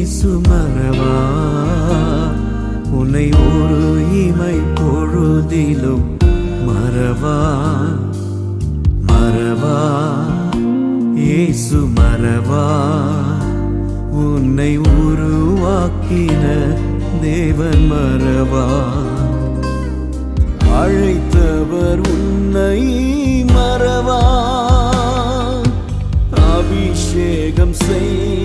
இயேசு மறவா உன்னை ஒரு இமை பொழுதிலும் மறவா மறவா இயேசு மறவா உன்னை உருவாக்கின தேவன் மறவா அழைத்தவர் உன்னை மறவா அபிஷேகம் செய்